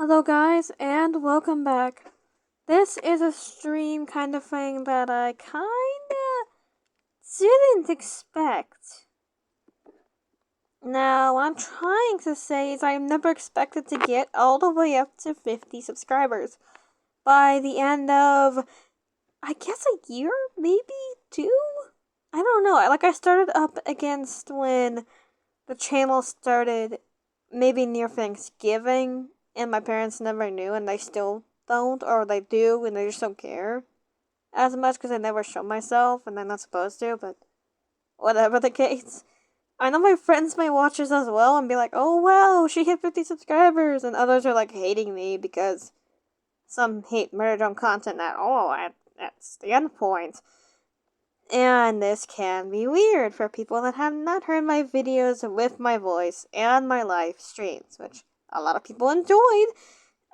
Hello guys and welcome back. This is a stream kind of thing that I kinda didn't expect. Now, what I'm trying to say is I never expected to get all the way up to 50 subscribers by the end of, I guess, a year? Maybe 2? I don't know. I started up against when the channel started maybe near Thanksgiving, and my parents never knew, and they still don't, or they do, and they just don't care as much because I never show myself, and I'm not supposed to, but whatever the case. I know my friends might watch this as well and be like, oh wow, she hit 50 subscribers, and others are like hating me because some hate murder content at all, that's the end point. And this can be weird for people that have not heard my videos with my voice and my live streams, which a lot of people enjoyed,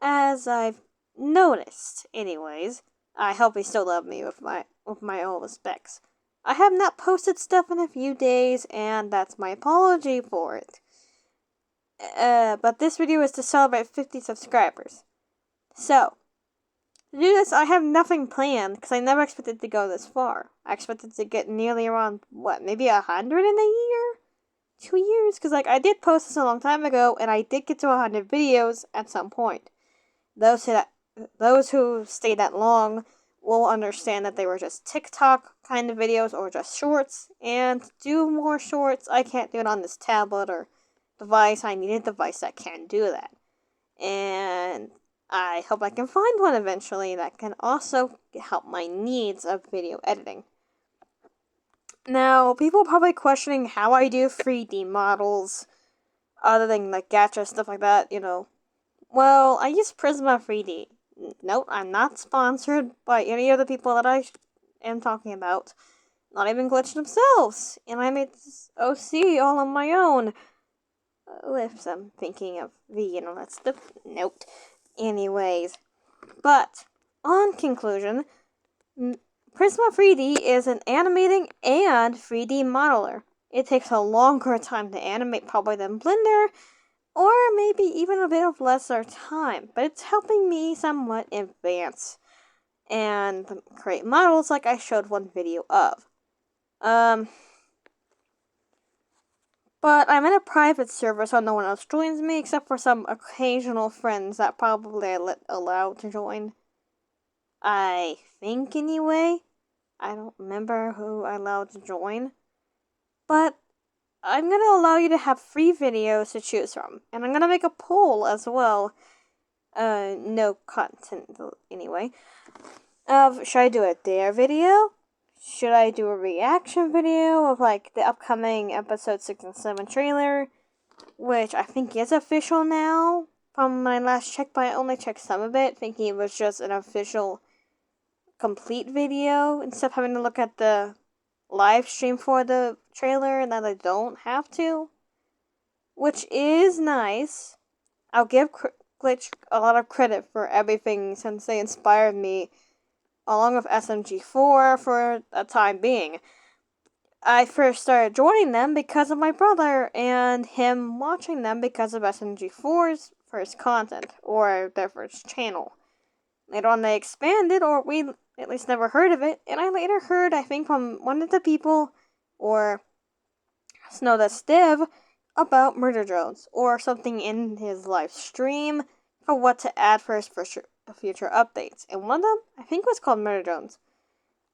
as I've noticed. Anyways, I hope they still love me with my old respects. I have not posted stuff in a few days, and that's my apology for it. But this video is to celebrate 50 subscribers. So, to do this, I have nothing planned, because I never expected to go this far. I expected to get nearly around, maybe 100 in a year? 2 years? Because, I did post this a long time ago, and I did get to 100 videos at some point. Those who stayed that long will understand that they were just TikTok kind of videos, or just shorts, and to do more shorts, I can't do it on this tablet or device. I need a device that can do that. And I hope I can find one eventually that can also help my needs of video editing. Now, people are probably questioning how I do 3D models, other than gacha stuff like that, Well, I use Prisma 3D. Nope, I'm not sponsored by any of the people that I am talking about. Not even Glitch themselves. And I made this OC all on my own. With some thinking of the internet stuff. Nope. Anyways, but on conclusion, Prisma 3D is an animating and 3D modeler. It takes a longer time to animate probably than Blender, or maybe even a bit of lesser time, but it's helping me somewhat advance and create models like I showed one video of. But I'm in a private server, so no one else joins me, except for some occasional friends that probably I allowed to join. I think, anyway. I don't remember who I allowed to join. But I'm going to allow you to have 3 videos to choose from. And I'm going to make a poll as well. No content, anyway. Should I do a dare video? Should I do a reaction video of, the upcoming episode 6 and 7 trailer? Which I think is official now, from my last check, but I only checked some of it, thinking it was just an official, complete video, instead of having to look at the live stream for the trailer, and that I don't have to. Which is nice. I'll give Glitch a lot of credit for everything, since they inspired me along with SMG4 for a time being. I first started joining them because of my brother, and him watching them because of SMG4's first content, or their first channel. Later on they expanded, or we at least never heard of it, and I later heard, I think from one of the people, or Snow the Stiv, about murder drones, or something in his live stream for what to add first for future updates. And one of them, I think, was called Murder Drones.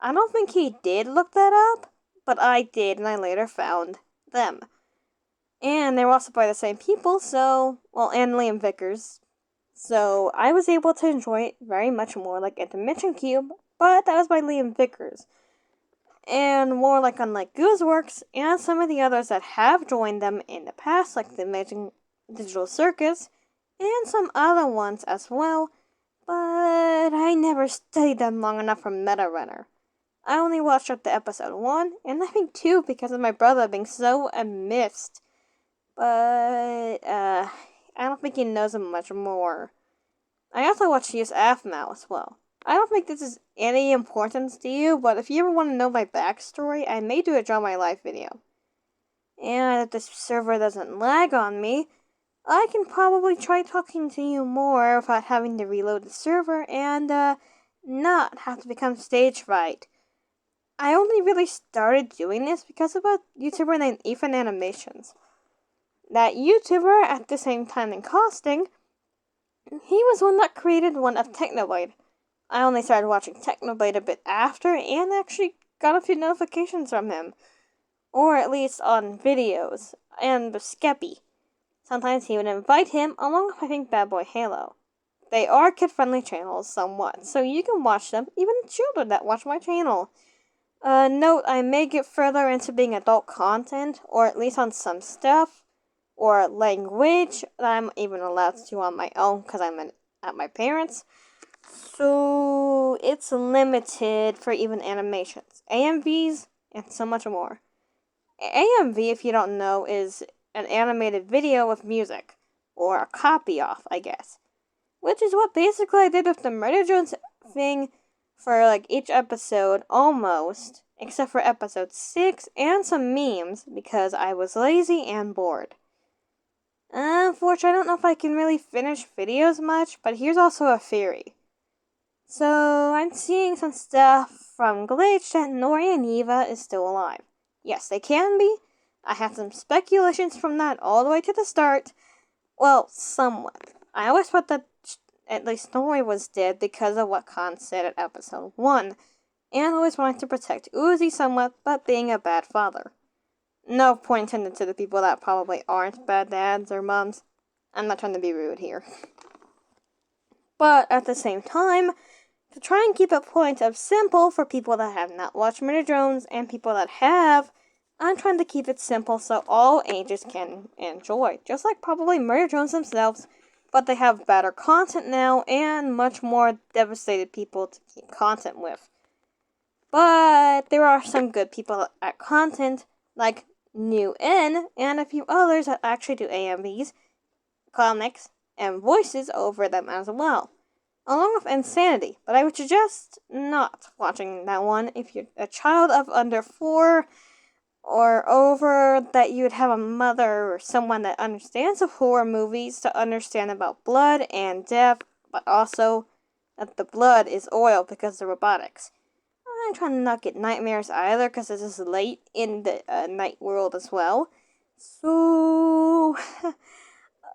I don't think he did look that up, but I did, and I later found them. And they were also by the same people, and Liam Vickers. So I was able to enjoy it very much more like Intermission Cube, but that was by Liam Vickers. And more on Gooseworks and some of the others that have joined them in the past, like the Amazing Digital Circus, and some other ones as well, but I never studied them long enough for Meta Runner. I only watched up to episode 1, and I think 2 because of my brother being so amazed. But, I don't think he knows him much more. I also watched Use Afmal as well. I don't think this is any importance to you, but if you ever want to know my backstory, I may do a Draw My Life video. And if this server doesn't lag on me, I can probably try talking to you more without having to reload the server and, not have to become stage fright. I only really started doing this because of a YouTuber named Ethan Animations. That YouTuber, at the same time in costing, he was one that created one of Technoblade. I only started watching Technoblade a bit after and actually got a few notifications from him. Or at least on videos, and with Skeppy. Sometimes he would invite him along with I think Bad Boy Halo. They are kid-friendly channels somewhat, so you can watch them, even children that watch my channel. Note, I may get further into being adult content, or at least on some stuff, or language that I'm even allowed to on my own because I'm at my parents'. So it's limited for even animations, AMVs, and so much more. AMV, if you don't know, is an animated video with music, or a copy off, I guess. Which is what basically I did with the Murder Jones thing for like each episode, almost, except for episode 6 and some memes because I was lazy and bored. Unfortunately, I don't know if I can really finish videos much, but here's also a theory. So, I'm seeing some stuff from Glitch that Nori and Eva is still alive. Yes, they can be. I have some speculations from that all the way to the start. Well, somewhat. I always thought that at least Nori was dead because of what Khan said at episode 1, and always wanted to protect Uzi somewhat, but being a bad father. No point intended to the people that probably aren't bad dads or moms. I'm not trying to be rude here. But at the same time, to try and keep a point of simple for people that have not watched Murder Drones and people that have, I'm trying to keep it simple so all ages can enjoy. Just like probably Murder Drones themselves, but they have better content now and much more devastated people to keep content with. But there are some good people at content, like New N and a few others that actually do AMVs, comics, and voices over them as well. Along with Insanity, but I would suggest not watching that one if you're a child of under 4 or over, that you would have a mother or someone that understands of horror movies to understand about blood and death, but also that the blood is oil because of robotics. I'm trying to not get nightmares either because this is late in the night world as well. So,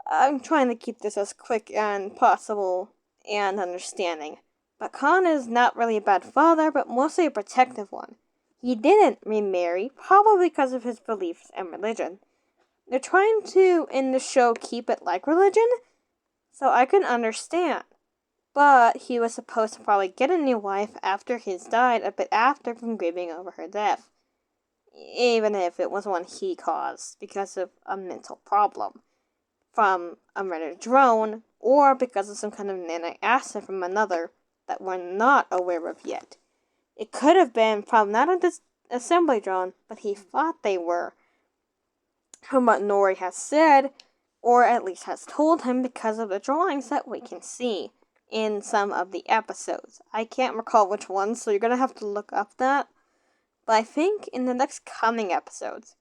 I'm trying to keep this as quick and possible and understanding. But Khan is not really a bad father, but mostly a protective one. He didn't remarry, probably because of his beliefs and religion. They're trying to, in the show, keep it like religion, so I can understand. But he was supposed to probably get a new wife after his died a bit after from grieving over her death. Even if it was one he caused because of a mental problem from a murdered drone, or because of some kind of nanic acid from another that we're not aware of yet. It could have been from not a assembly drone, but he thought they were. From what Nori has said, or at least has told him because of the drawings that we can see in some of the episodes. I can't recall which ones, so you're gonna have to look up that. But I think in the next coming episodes.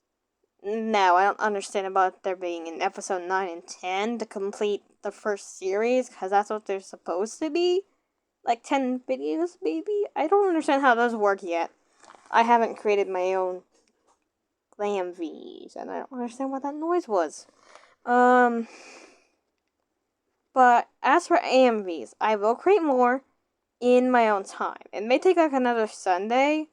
Now, I don't understand about there being in episode 9 and 10 to complete the first series, because that's what they're supposed to be. Like 10 videos, maybe? I don't understand how those work yet. I haven't created my own AMVs, and I don't understand what that noise was. But as for AMVs, I will create more in my own time. It may take like another Sunday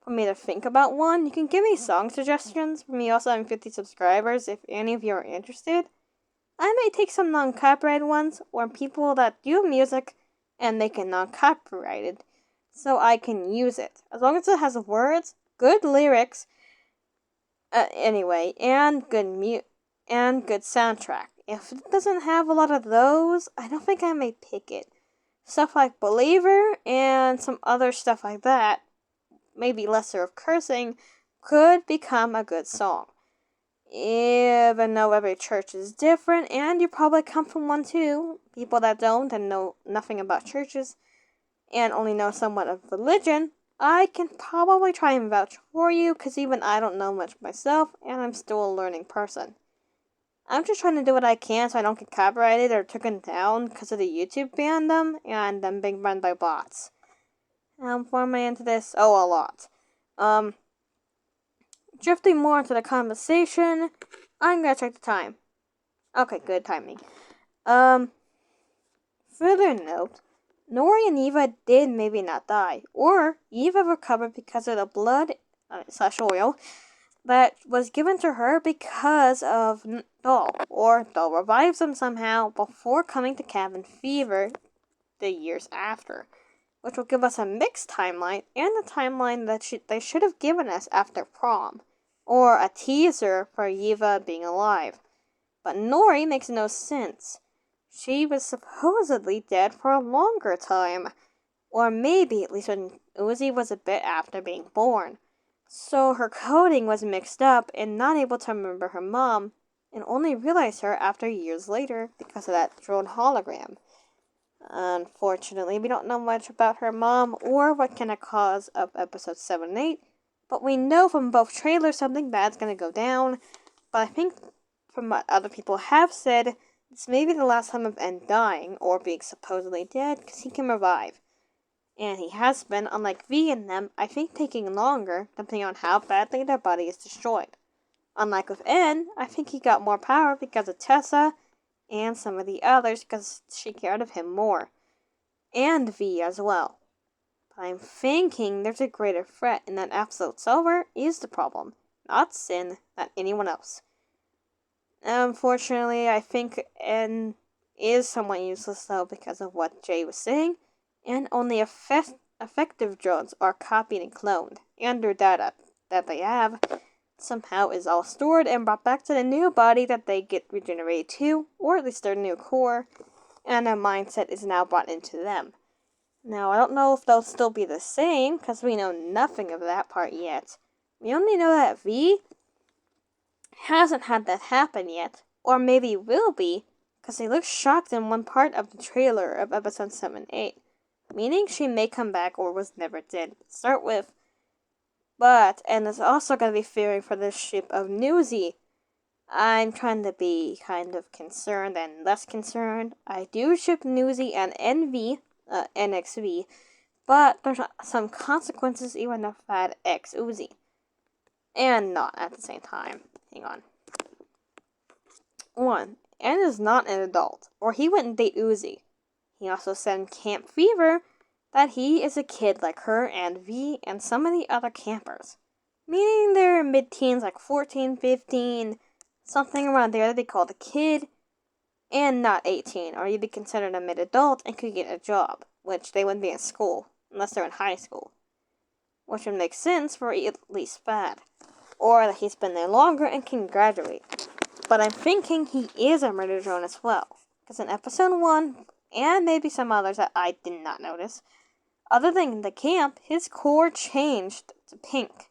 for me to think about one. You can give me song suggestions for me also having 50 subscribers if any of you are interested. I may take some non-copyrighted ones or people that do music and make it non-copyrighted so I can use it. As long as it has words, good lyrics, anyway, and good soundtrack. If it doesn't have a lot of those, I don't think I may pick it. Stuff like Believer and some other stuff like that, maybe lesser of cursing, could become a good song. Even though every church is different, and you probably come from one too, people that don't and know nothing about churches, and only know somewhat of religion, I can probably try and vouch for you, because even I don't know much myself, and I'm still a learning person. I'm just trying to do what I can so I don't get copyrighted or taken down because of the YouTube banned them and them being banned by bots. Why am I into this? Oh, a lot. Drifting more into the conversation, I'm gonna check the time. Okay, good timing. Further note, Nori and Eva did maybe not die, or Eva recovered because of the blood slash oil that was given to her because of Doll, or Doll revives them somehow before coming to cabin fever the years after, which will give us a mixed timeline and a timeline that they should have given us after prom, or a teaser for Eva being alive. But Nori makes no sense. She was supposedly dead for a longer time, or maybe at least when Uzi was a bit after being born. So her coding was mixed up and not able to remember her mom, and only realized her after years later because of that drone hologram. Unfortunately, we don't know much about her mom or what kind of cause of episode 7 and 8, but we know from both trailers something bad's gonna go down. But I think from what other people have said, this may be the last time of N dying or being supposedly dead because he can revive. And he has been, unlike V and them, I think taking longer depending on how badly their body is destroyed. Unlike with N, I think he got more power because of Tessa and some of the others because she cared of him more. And V as well. But I'm thinking there's a greater threat and that Absolute Silver is the problem, not Sin, not anyone else. Unfortunately, I think N is somewhat useless though because of what Jay was saying, and only effective drones are copied and cloned, and their data that they have somehow is all stored and brought back to the new body that they get regenerated to, or at least their new core, and their mindset is now brought into them. Now, I don't know if they'll still be the same, because we know nothing of that part yet. We only know that V hasn't had that happen yet, or maybe will be, because they look shocked in one part of the trailer of episode 7 and 8, meaning she may come back or was never dead to start with. But, and is also going to be fearing for the ship of Newsy. I'm trying to be kind of concerned and less concerned. I do ship Newsy and NXV, but there's some consequences even if I had X Uzi. And not at the same time. Hang on. 1. N is not an adult, or he wouldn't date Uzi. He also said in Camp Fever that he is a kid like her and V and some of the other campers. Meaning they're mid-teens, like 14, 15, something around there that they call a kid, and not 18, or you'd be considered a mid-adult and could get a job, which they wouldn't be in school, unless they're in high school. Which would make sense for at least bad. Or that he's been there longer and can graduate. But I'm thinking he is a murder drone as well. Because in episode 1, and maybe some others that I did not notice, other than the camp, his core changed to pink.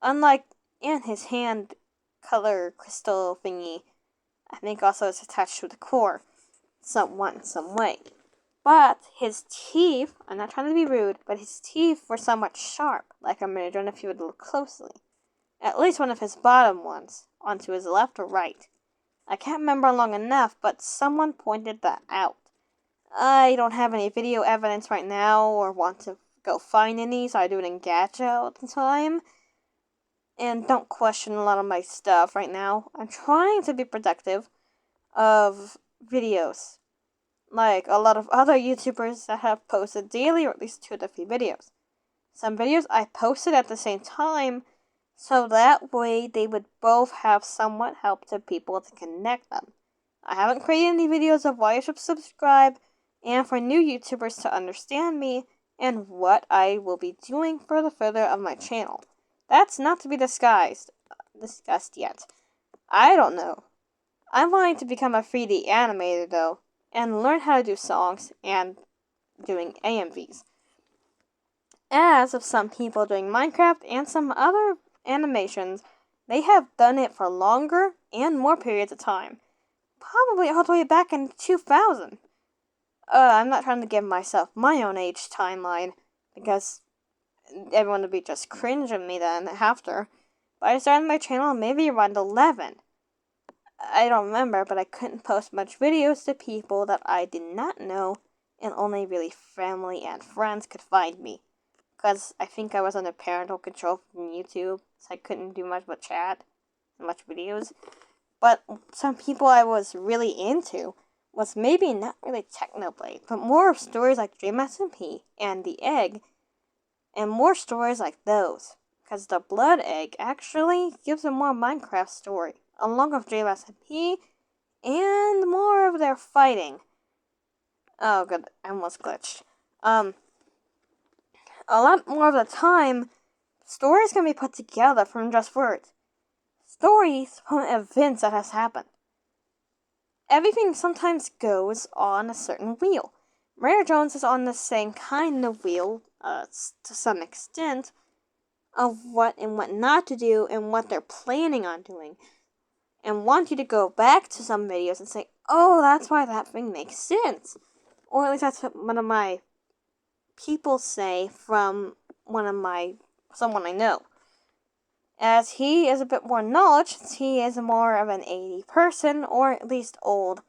Unlike, and his hand color crystal thingy, I think also is attached to the core, somewhat in some way. But his teeth, I'm not trying to be rude, but his teeth were somewhat sharp, like a murder drone if you would look closely. At least one of his bottom ones, onto his left or right. I can't remember long enough, but someone pointed that out. I don't have any video evidence right now or want to go find any, so I do it in Gacha all the time. And don't question a lot of my stuff right now. I'm trying to be productive of videos. Like a lot of other YouTubers that have posted daily or at least 2 to 3 videos. Some videos I posted at the same time, so that way they would both have somewhat help to people to connect them. I haven't created any videos of why you should subscribe, and for new YouTubers to understand me, and what I will be doing for the further of my channel. That's not to be discussed yet. I don't know. I'm wanting to become a 3D animator though, and learn how to do songs and doing AMVs. As of some people doing Minecraft and some other animations, they have done it for longer and more periods of time. Probably all the way back in 2000. I'm not trying to give myself my own age timeline, because everyone would be just cringe at me then after. But I started my channel maybe around 11. I don't remember, but I couldn't post much videos to people that I did not know, and only really family and friends could find me. Because I think I was under parental control from YouTube, so I couldn't do much but chat and much videos. But some people I was really into was maybe not really Technoblade, but more of stories like Dream SMP and The Egg, and more stories like those. Because the Blood Egg actually gives a more Minecraft story, along with Dream SMP, and more of their fighting. Oh, good, I almost glitched. A lot more of the time, stories can be put together from just words. Stories from events that has happened. Everything sometimes goes on a certain wheel. Murder Jones is on the same kind of wheel, to some extent, of what and what not to do and what they're planning on doing. And want you to go back to some videos and say, oh, that's why that thing makes sense. Or at least that's what one of my people say from someone I know. As he is a bit more knowledge, since he is more of an 80 person, or at least old,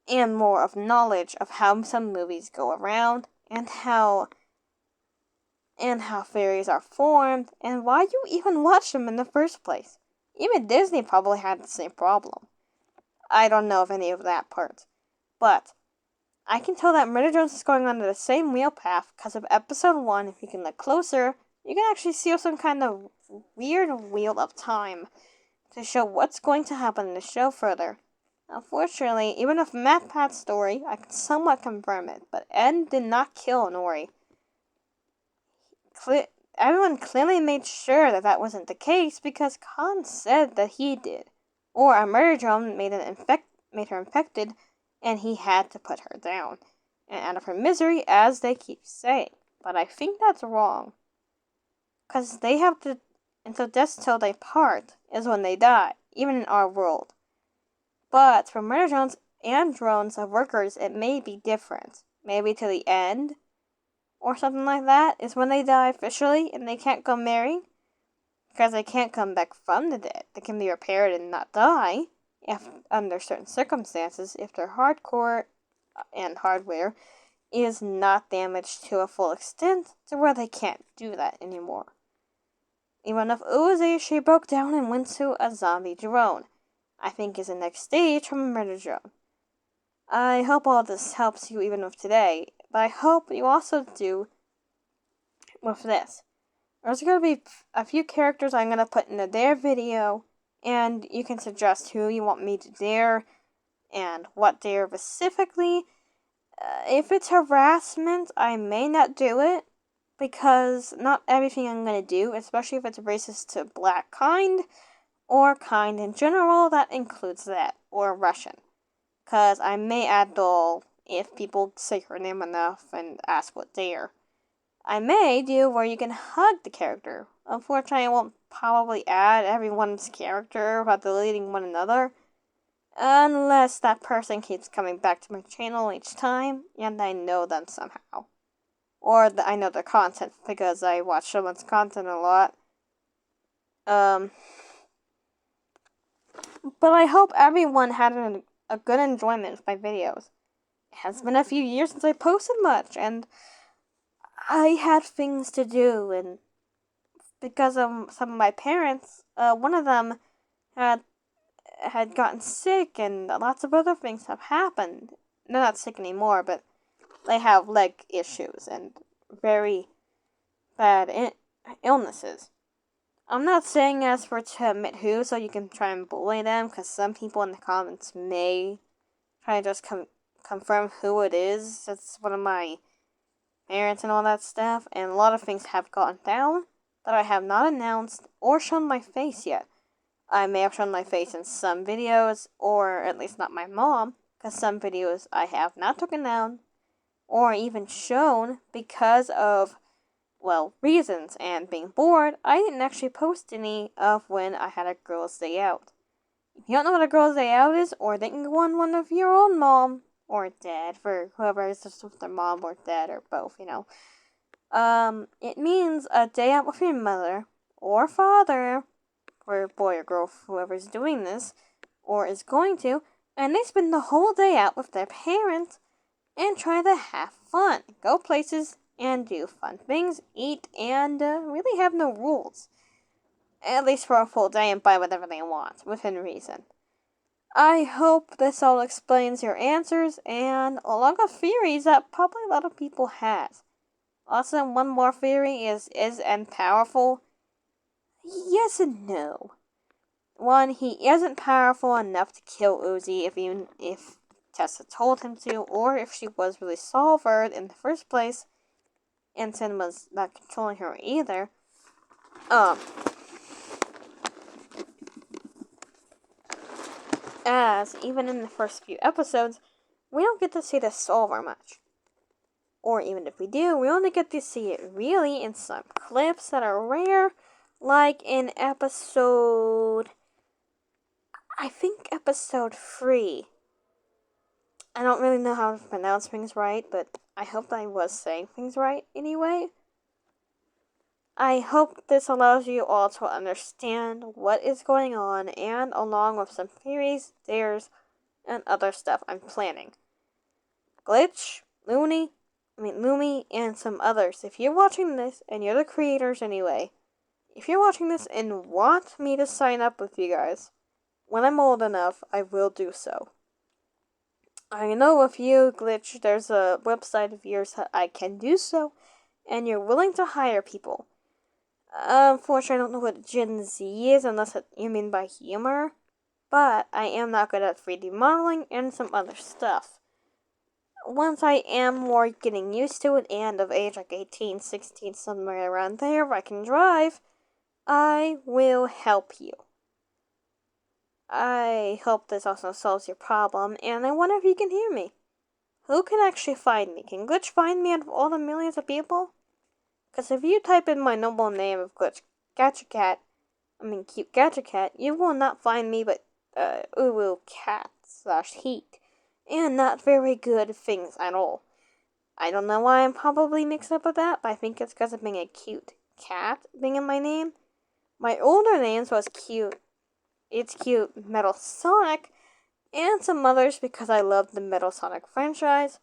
and more of knowledge of how some movies go around, and how fairies are formed, and why you even watch them in the first place. Even Disney probably had the same problem. I don't know of any of that part. But I can tell that Murder Jones is going under the same wheel path because of episode 1. If you can look closer, you can actually see some kind of weird wheel of time to show what's going to happen in the show further. Unfortunately, even with MatPat's story, I can somewhat confirm it, but Ed did not kill Nori. Everyone clearly made sure that that wasn't the case because Khan said that he did. Or a murder drone made her infected, and he had to put her down and out of her misery, as they keep saying. But I think that's wrong. Because they have to, until death till they part, is when they die, even in our world. But for murder drones and drones of workers, it may be different. Maybe to the end, or something like that, is when they die officially and they can't go marry. Because they can't come back from the dead. They can be repaired and not die, if under certain circumstances, if their hardcore and hardware is not damaged to a full extent to where they can't do that anymore. Even if Uzi, she broke down and went to a zombie drone, I think is the next stage from a murder drone. I hope all this helps you even with today, but I hope you also do with this. There's going to be a few characters I'm going to put into their video, and you can suggest who you want me to dare, and what dare specifically. If it's harassment, I may not do it, because not everything I'm going to do, especially if it's racist to black kind, or kind in general, that includes that, or Russian. Because I may add doll if people say her name enough and ask what dare. I may do where you can hug the character. Unfortunately, I won't probably add everyone's character without deleting one another. Unless that person keeps coming back to my channel each time, and I know them somehow. Or I know their content, because I watch someone's content a lot. But I hope everyone had a good enjoyment with my videos. It has been a few years since I posted much, and I had things to do, and because of some of my parents, one of them had gotten sick, and lots of other things have happened. They're not sick anymore, but they have leg issues and very bad illnesses. I'm not saying as for to admit who, so you can try and bully them, because some people in the comments may try to just confirm who it is. That's one of my parents and all that stuff, and a lot of things have gone down that I have not announced or shown my face yet. I may have shown my face in some videos, or at least not my mom, because some videos I have not taken down, or even shown because of, well, reasons, and being bored. I didn't actually post any of when I had a girl's day out. If you don't know what a girl's day out is, or they can go on one of your own mom, or dad, for whoever is just with their mom or dad or both, it means a day out with your mother or father, or boy or girl, whoever's doing this, or is going to, and they spend the whole day out with their parents and try to have fun, go places, and do fun things, eat, and really have no rules. At least for a full day, and buy whatever they want, within reason. I hope this all explains your answers and a lot of theories that probably a lot of people has. Also, one more theory is N powerful? Yes and no. One, he isn't powerful enough to kill Uzi if Tessa told him to, or if she was really solvered in the first place, and Sin was not controlling her either. As even in the first few episodes, we don't get to see the solver much. Or even if we do, we only get to see it really in some clips that are rare, like in episode, I think episode 3. I don't really know how to pronounce things right, but I hope I was saying things right anyway. I hope this allows you all to understand what is going on, and along with some theories, dares, and other stuff I'm planning. Glitch, Lumi, and some others. If you're watching this, and you're the creators anyway, if you're watching this and want me to sign up with you guys, when I'm old enough, I will do so. I know if you, Glitch, there's a website of yours that I can do so, and you're willing to hire people. Unfortunately, I don't know what Gen Z is, unless you mean by humor, but I am not good at 3D modeling and some other stuff. Once I am more getting used to it and of age, like 18, 16, somewhere around there, where I can drive, I will help you. I hope this also solves your problem, and I wonder if you can hear me. Who can actually find me? Can Glitch find me out of all the millions of people? Because if you type in my noble name of Glitch Cute Gacha you will not find me but Uwu Cat / Heat, and not very good things at all. I don't know why I'm probably mixed up with that, but I think it's because of being a cute cat being in my name. My older names was Cute, It's Cute Metal Sonic, and some others because I love the Metal Sonic franchise,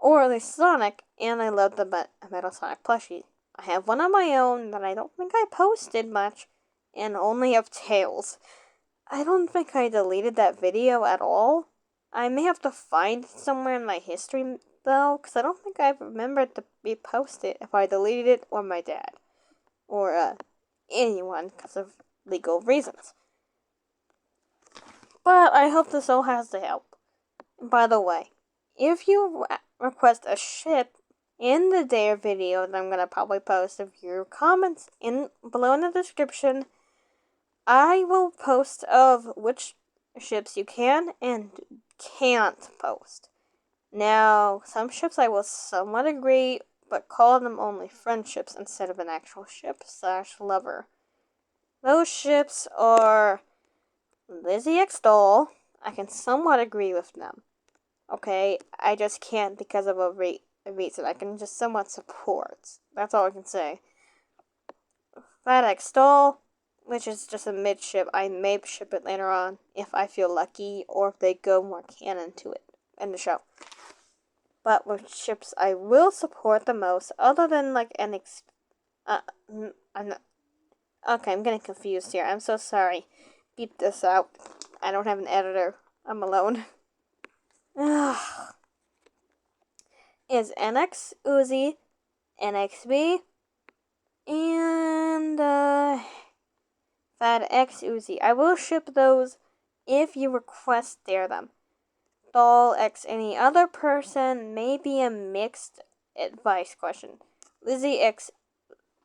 or at least Sonic, and I love the Metal Sonic plushie. I have one on my own that I don't think I posted much, and only of Tails. I don't think I deleted that video at all. I may have to find it somewhere in my history, though, because I don't think I remembered to repost it if I deleted it, or my dad. Or, anyone, because of legal reasons. But I hope this all has to help. By the way, if you request a ship in the Dare video that I'm going to probably post, if your comments below in the description, I will post of which ships you can and can't post. Now, some ships I will somewhat agree, but call them only friendships instead of an actual ship / lover. Those ships are Lizzie X Doll. I can somewhat agree with them. Okay, I just can't because of a reason. I can just somewhat support. That's all I can say. Fat X Doll, which is just a midship. I may ship it later on if I feel lucky, or if they go more canon to it in the show. But with ships I will support the most, other than like I'm getting confused here. I'm so sorry. Beep this out. I don't have an editor. I'm alone. Is NX Uzi, NXB, and Fat X Uzi. I will ship those if you request them. Doll X any other person may be a mixed advice question. Lizzie X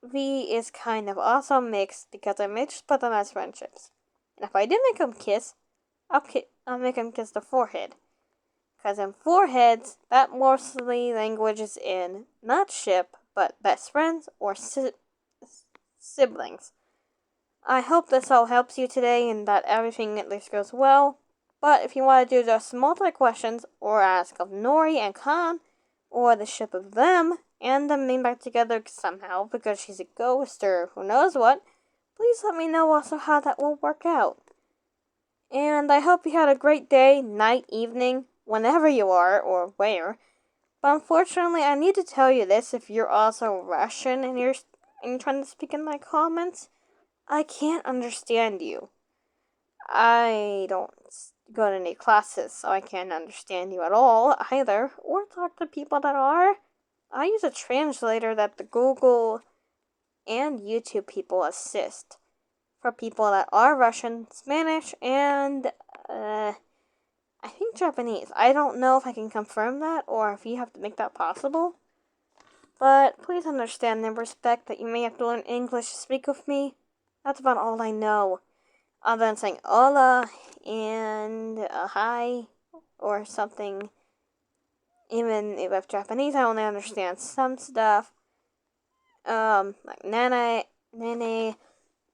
V is kind of also mixed because I may just put them as friendships. And if I do make them kiss, I'll make them kiss the forehead. Because in foreheads, that mostly language is in not ship, but best friends or siblings. I hope this all helps you today and that everything at least goes well. But if you want to do just multi-questions or ask of Nori and Khan, or the ship of them, and them being back together somehow because she's a ghost or who knows what, please let me know also how that will work out. And I hope you had a great day, night, evening, whenever you are, or where. But unfortunately, I need to tell you this if you're also Russian and you're trying to speak in my comments. I can't understand you. I don't go to any classes, so I can't understand you at all either, or talk to people that are. I use a translator that the Google and YouTube people assist for people that are Russian, Spanish, and I think Japanese. I don't know if I can confirm that or if you have to make that possible. But please understand and respect that you may have to learn English to speak with me. That's about all I know. Other than saying hola and hi or something. Even if Japanese, I only understand some stuff. Like nene,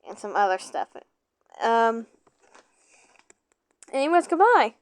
and some other stuff. Anyways, goodbye.